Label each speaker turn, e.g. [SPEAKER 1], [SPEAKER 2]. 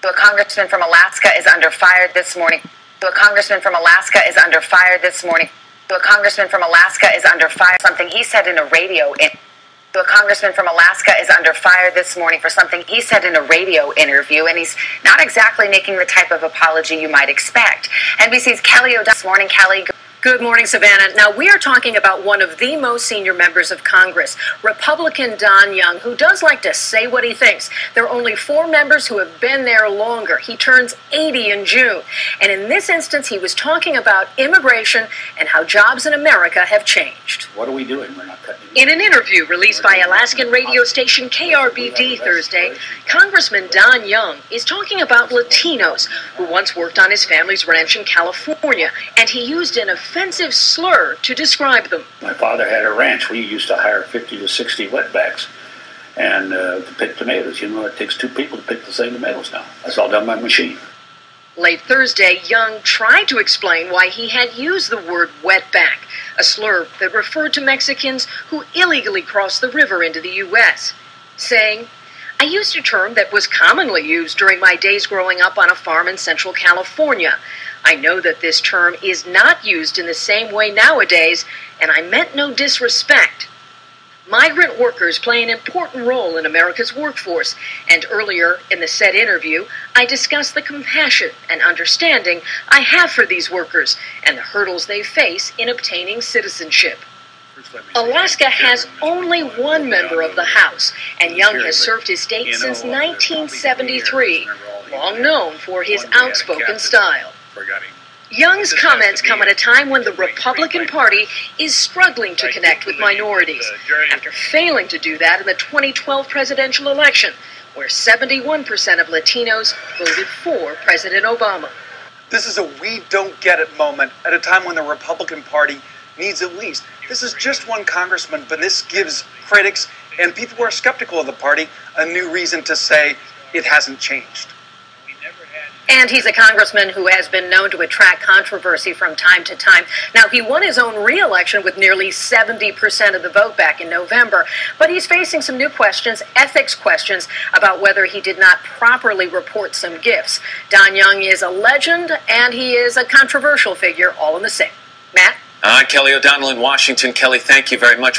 [SPEAKER 1] A congressman from Alaska is under fire this morning. A congressman from Alaska is under fire this morning. A congressman from Alaska is under fire. Something he said in a radio. A congressman from Alaska is under fire this morning for something he said in a radio interview, and he's not exactly making the type of apology you might expect. NBC's Kelly O'Donnell this morning. Kelly.
[SPEAKER 2] Good morning, Savannah. Now, we are talking about one of the most senior members of Congress, Republican Don Young, who does like to say what he thinks. There are only 4 members who have been there longer. He turns 80 in June. And in this instance, he was talking about immigration and how jobs in America have changed.
[SPEAKER 3] What are we doing? We're not cutting.
[SPEAKER 2] In an interview released by Alaskan radio station KRBD Thursday, Congressman Don Young is talking about Latinos who once worked on his family's ranch in California, and he used an offensive slur to describe them.
[SPEAKER 3] My father had a ranch. We used to hire 50 to 60 wetbacks and to pick tomatoes. You know, it takes 2 people to pick the same tomatoes now. That's all done by machine.
[SPEAKER 2] Late Thursday, Young tried to explain why he had used the word wetback, a slur that referred to Mexicans who illegally crossed the river into the U.S., saying, "I used a term that was commonly used during my days growing up on a farm in Central California. I know that this term is not used in the same way nowadays, and I meant no disrespect." Migrant workers play an important role in America's workforce, and earlier in the said interview, I discussed the compassion and understanding I have for these workers and the hurdles they face in obtaining citizenship. Alaska has only 1 member of the House, and Young has served his state since 1973, long known for his outspoken style. Young's comments come at a time when the Republican Party is struggling to connect with minorities, after failing to do that in the 2012 presidential election, where 71% of Latinos voted for President Obama.
[SPEAKER 4] This is a we don't get it moment at a time when the Republican Party needs at least. This is just 1 congressman, but this gives critics and people who are skeptical of the party a new reason to say it hasn't changed.
[SPEAKER 2] And he's a congressman who has been known to attract controversy from time to time. Now, he won his own re-election with nearly 70% of the vote back in November, but he's facing some new questions, ethics questions, about whether he did not properly report some gifts. Don Young is a legend, and he is a controversial figure, all in the same. Matt?
[SPEAKER 5] Kelly O'Donnell in Washington. Kelly, thank you very much.